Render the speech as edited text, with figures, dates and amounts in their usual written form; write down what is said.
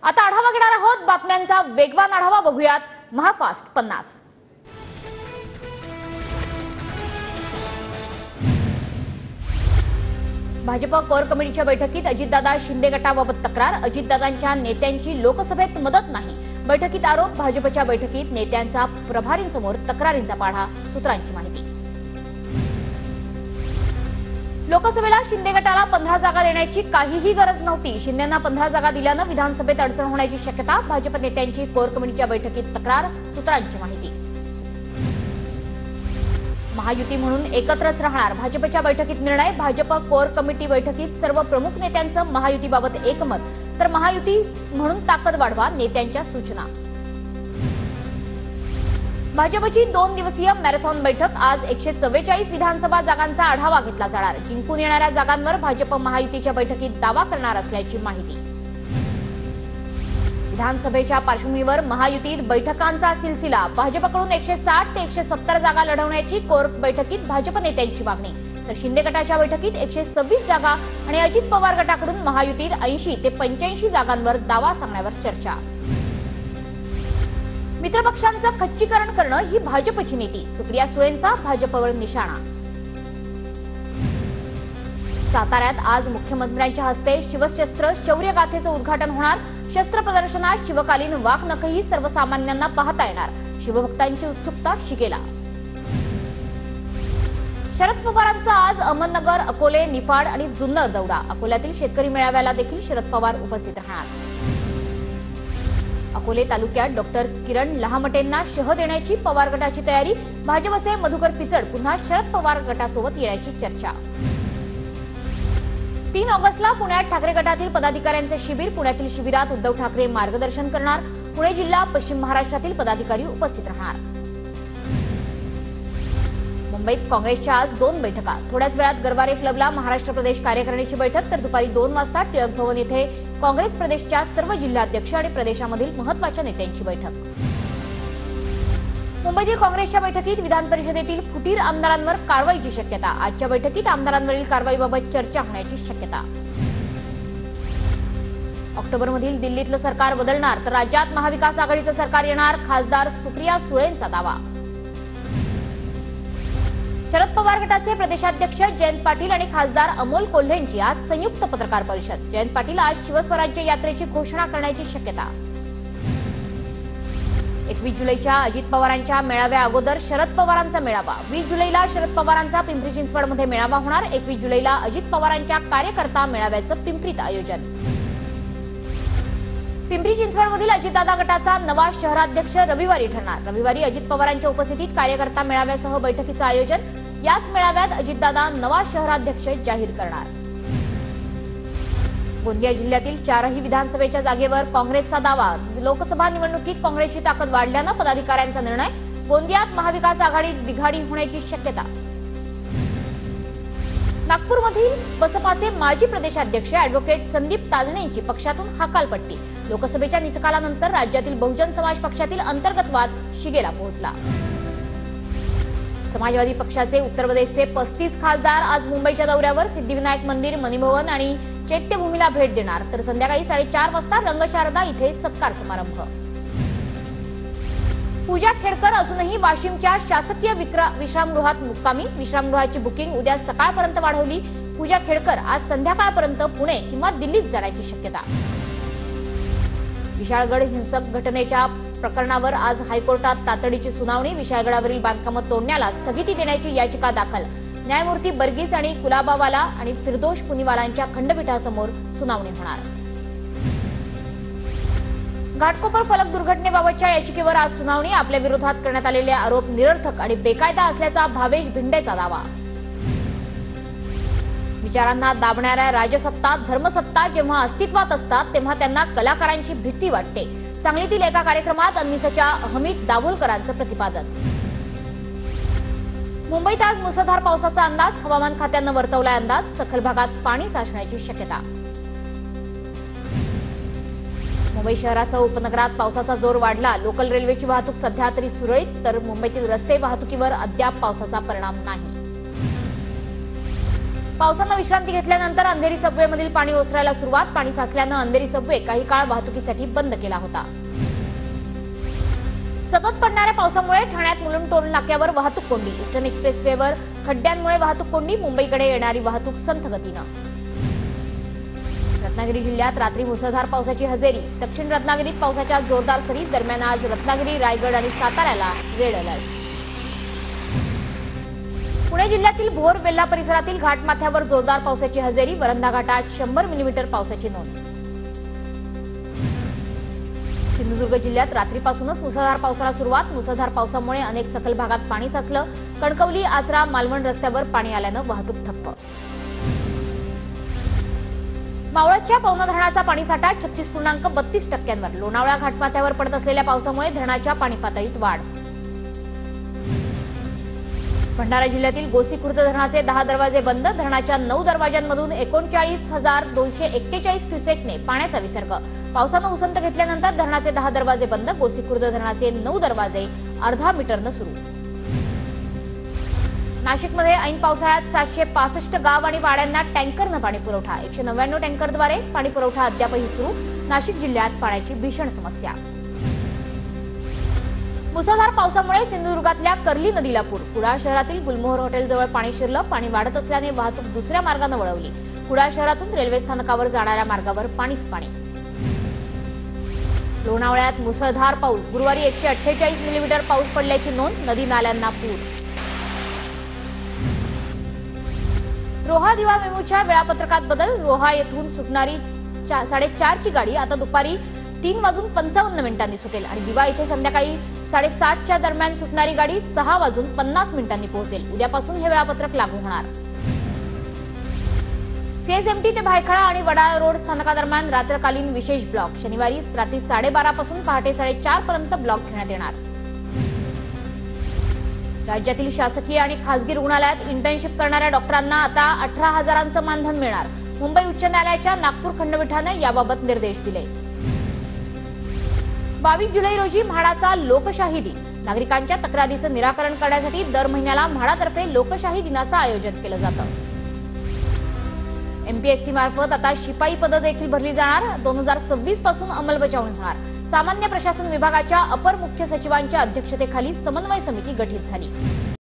आता आढावा घेणार आहोत बातम्यांचा वेगवान आढावा बघूयात महाफास्ट 50। भाजप कोर कमिटीच्या बैठकीत अजितदादा शिंदे गटाबाबत तक्रार, अजितदादांच्या नेत्यांची लोकसभेत मदत नाही। बैठकीत आरोप, भाजपच्या बैठकीत नेत्यांचा प्रभारींसमोर तक्रारींचा पाढा, सूत्रांची माहिती। लोकसभेला शिंदे गटाला 15 जागा देण्याची काहीही गरज नव्हती। शिंदेंना 15 जागा दिल्यानं विधानसभेत अडचण होण्याची शक्यता, भाजप नेत्यांची कोर कमिटीच्या बैठकीत तक्रार, सूत्रांची माहिती। महायुती म्हणून एकत्रच राहणार, भाजपच्या बैठकीत निर्णय, भाजप कोर कमिटी बैठकीत सर्व प्रमुख नेत्यांचं महायुतीबाबत एकमत, तर महायुती म्हणून ताकद वाढवा, नेत्यांच्या सूचना। भाजपची 2 दिवसीय मॅरेथॉन बैठक, आज 144 विधानसभा जागांचा आढावा घेतला जाणार। जिंकून येणाऱ्या जागांवर भाजप महायुतीच्या बैठकीत दावा करणार असल्याची माहिती। विधानसभेच्या पार्श्वभूमीवर महायुतीत बैठकांचा सिलसिला, भाजपकडून 160 ते 170 जागा लढवण्याची कोर बैठकीत भाजप नेत्यांची मागणी, तर शिंदे गटाच्या बैठकीत 126 जागा आणि अजित पवार गटाकडून महायुतीत 80 ते 85 जागांवर दावा सांगण्यावर चर्चा। मित्रपक्षांचं खच्चीकरण करणं ही भाजपची नीती, सुप्रिया सुळेंचा भाजपवर निशाणा। साताऱ्यात आज मुख्यमंत्र्यांच्या हस्ते शिवशस्त्र शौर्य गाथेचं उद्घाटन होणार। शस्त्र प्रदर्शनात शिवकालीन वाघनखही सर्वसामान्यांना पाहता येणार, शिवभक्तांची उत्सुकता शिगेला। शरद पवारांचा आज अहमदनगर, अकोले, निफाड आणि जुन्नर दौरा, अकोल्यातील शेतकरी मेळाव्याला देखील शरद पवार उपस्थित राहणार। अकोले तालुक्यात डॉक्टर किरण लहामटेंना शह देण्याची पवार गटाची तयारी, भाजपचे मधुकर पिचड पुन्हा शरद पवार गटासोबत येण्याची चर्चा। 3 ऑगस्टला पुण्यात ठाकरे गटातील पदाधिकाऱ्यांचे शिबिर, पुण्यातील शिबिरात उद्धव ठाकरे मार्गदर्शन करणार, पुणे जिल्हा पश्चिम महाराष्ट्रातील पदाधिकारी उपस्थित राहणार। मुंबईत काँग्रेसच्या आज 2 बैठका, थोड्याच वेळात गरवारे क्लबला महाराष्ट्र प्रदेश कार्यकारिणीची बैठक, तर दुपारी 2 वाजता टिळक भवन येथे काँग्रेस प्रदेशच्या सर्व जिल्हाध्यक्ष आणि प्रदेशामधील महत्त्वाच्या नेत्यांची बैठक। मुंबईतील काँग्रेसच्या बैठकीत विधान परिषदेतील फुटीर आमदारांवर कारवाईची शक्यता, आजच्या बैठकीत आमदारांवरील कारवाईबाबत चर्चा होण्याची शक्यता। ऑक्टोबरमधील दिल्लीतलं सरकार बदलणार, तर राज्यात महाविकास आघाडीचं सरकार येणार, खासदार सुप्रिया सुळेंचा दावा। शरद पवार गटाचे प्रदेशाध्यक्ष जयंत पाटील आणि खासदार अमोल कोल्हेंची आज संयुक्त पत्रकार परिषद, जयंत पाटील आज शिवस्वराज्य यात्रेची घोषणा करण्याची शक्यता। 21 जुलैच्या अजित पवारांच्या मेळाव्या अगोदर शरद पवारांचा मेळावा, 20 जुलैला शरद पवारांचा पिंपरी चिंचवडमध्ये मेळावा होणार, 21 जुलैला अजित पवारांच्या कार्यकर्ता मेळाव्याचं पिंपरीत आयोजन। पिंपरी चिंचवडमधील अजितदादा गटाचा नवा शहराध्यक्ष रविवारी ठरणार, रविवारी अजित पवारांच्या उपस्थितीत कार्यकर्ता मेळाव्यासह बैठकीचं आयोजन, याच मेळाव्यात अजितदादा नवा शहराध्यक्ष जाहीर करणार। गोंदिया जिल्ह्यातील 4ही विधानसभेच्या जागेवर काँग्रेसचा दावा, लोकसभा निवडणुकीत काँग्रेसची ताकद वाढल्यानं पदाधिकाऱ्यांचा निर्णय, गोंदियात महाविकास आघाडीत बिघाडी होण्याची शक्यता। नागपूरमधील बसपाचे माजी प्रदेशाध्यक्ष अॅडव्होकेट संदीप ताजणेंची पक्षातून हकालपट्टी, लोकसभेच्या निकालानंतर राज्यातील बहुजन समाज पक्षातील अंतर्गत वाद शिगेला पोहोचला। समाजवादी पक्षाचे उत्तर प्रदेशचे 35 खासदार आज मुंबईच्या दौऱ्यावर, सिद्धिविनायक मंदिर, मणिभवन आणि चैत्यभूमीला भेट देणार, तर संध्याकाळी 4:30 वाजता रंगशारदा इथे सत्कार समारंभ। पूजा खेडकर अजूनही वाशिमच्या शासकीय विश्रामगृहात मुक्कामी, विश्रामगृहाची बुकिंग उद्या सकाळपर्यंत वाढवली, पूजा खेडकर आज संध्याकाळपर्यंत पुणे किंवा दिल्लीत जाण्याची शक्यता। विशाळगड हिंसक घटनेच्या प्रकरणावर आज हायकोर्टात तातडीची सुनावणी, विशाळगडावरील बांधकामं तोडण्याला स्थगिती देण्याची याचिका दाखल, न्यायमूर्ती बर्गीस आणि कुलाबावाला आणि फिरदोष पुनीवालांच्या खंडपीठासमोर सुनावणी होणार। घाटकोपर फलक दुर्घटनेबाबतच्या याचिकेवर आज सुनावणी, आपल्या विरोधात करण्यात आलेले आरोप निरर्थक आणि बेकायदा असल्याचा भावेश भिंडेचा दावा। विचारांना दाबणाऱ्या राजसत्ता, धर्मसत्ता जेव्हा अस्तित्वात असतात तेव्हा त्यांना कलाकारांची भीती वाटते, सांगलीतील एका कार्यक्रमात अन्निसच्या अहमित दाभोलकरांचं प्रतिपादन। मुंबईत आज मुसळधार पावसाचा अंदाज, हवामान खात्यानं वर्तवलाय अंदाज, सखल भागात पाणी साचण्याची शक्यता। मुंबई शहरासह उपनगरात पावसाचा जोर वाढला, लोकल रेल्वेची वाहतूक सध्या तरी सुरळीत, तर मुंबईतील रस्ते वाहतुकीवर अद्याप पावसाचा परिणाम नाही। पावसानं विश्रांती घेतल्यानंतर अंधेरी सबवेमधील पाणी ओसरायला सुरुवात. पाणी साचल्यानं अंधेरी सबवे काही काळ वाहतुकीसाठी बंद केला होता. सतत पडणाऱ्या पावसामुळे ठाण्यात मुलुंड टोल नाक्यावर वाहतूक कोंडी. ईस्टर्न एक्सप्रेसवेवर खड्ड्यांमुळे वाहतूक कोंडी. मुंबईकडे येणारी वाहतूक संथ गतीनं. रत्नागिरी जिल्ह्यात रात्री मुसळधार पावसाची हजेरी. दक्षिण रत्नागिरीत पावसाच्या जोरदार सरी. दरम्यान आज रत्नागिरी, रायगड आणि साताऱ्याला रेड अलर्ट. पुणे जिल्ह्यातील भोर वेल्हा परिसरातील घाटमाथ्यावर जोरदार पावसाची हजेरी. वरंधा घाटात 100 मिलीमीटर पावसाची नोंद. सिंधुदुर्ग जिल्ह्यात रात्रीपासूनच मुसळधार पावसाला सुरुवात. मुसळधार पावसामुळे अनेक सखल भागात पाणी साचलं. कणकवली, आचरा, मालवण रस्त्यावर पाणी आल्यानं वाहतूक ठप्प. मावळच्या पवना धरणाचा पाणीसाठा 36.32%. लोणावळा घाटमाथ्यावर पडत असलेल्या पावसामुळे धरणाच्या पाणी पातळीत वाढ. भंडारा जिल्ह्यातील गोसीखुर्द धरणाचे 10 दरवाजे बंद. धरणाच्या 9 दरवाजांमधून 39,241 क्युसेकने पाण्याचा विसर्ग. पावसानं उसंत घेतल्यानंतर धरणाचे 10 दरवाजे बंद. गोसीखुर्द धरणाचे 9 दरवाजे अर्धा मीटरनं सुरू. नाशिकमध्ये ऐन पावसाळ्यात 765 गाव आणि वाड्यांना टँकरनं पाणी पुरवठा. 199 टँकरद्वारे पाणी पुरवठा अद्यापही सुरू. नाशिक जिल्ह्यात पाण्याची भीषण समस्या. मुसळधार पावसामुळे सिंधुदुर्गातल्या कर्ली नदीला पूर. कुडाळ शहरातील गुलमोहर हॉटेलजवळ पाणी शिरलं. पाणी वाढत असल्याने वाहतूक दुसऱ्या मार्गाने वळवली. कुडाळ शहरातून रेल्वे स्थानकावर जाणाऱ्या मार्गावर पाणीच पाणी. लोणावळ्यात मुसळधार पाऊस. गुरुवारी 148 मिलीमीटर पाऊस पडल्याची नोंद. नदी नाल्यांना पूर. रोहा दिवा मेमूच्या वेळापत्रकात बदल. रोहा येथून सुटणारी 4:30ची गाडी आता दुपारी 3:55 सुटेल आणि दिवा इथे संध्याकाळी 7:30च्या दरम्यान सुटणारी गाडी 6:50 पोहोचेल. उद्यापासून हे वेळापत्रक लागू होणार. सीएसएमटी ते भायखळा आणि वडाळा रोड स्थानकादरम्यान रात्रकालीन विशेष ब्लॉक. शनिवारी रात्री 12:30 पासून पहाटे 4:30 पर्यंत ब्लॉक घेण्यात येणार. राज्यातील शासकीय आणि खासगी रुग्णालयात इंटर्नशिप करणाऱ्या डॉक्टरांना आता 18,000चं मानधन मिळणार. मुंबई उच्च न्यायालयाच्या नागपूर खंडपीठाने याबाबत निर्देश दिले. 22 जुलै रोजी म्हाडाचा लोकशाही दिन. नागरिकांच्या तक्रारीचं निराकरण करण्यासाठी दर महिन्याला म्हाडातर्फे लोकशाही दिनाचं आयोजन केलं जातं. एमपीएससी मार्फत आता शिपाई पदं देखील भरली जाणार. 2026 पासून अंमलबजावणी होणार. सामान्य प्रशासन विभागाच्या अपर मुख्य सचिवांच्या अध्यक्षतेखाली समन्वय समिती गठीत झाली.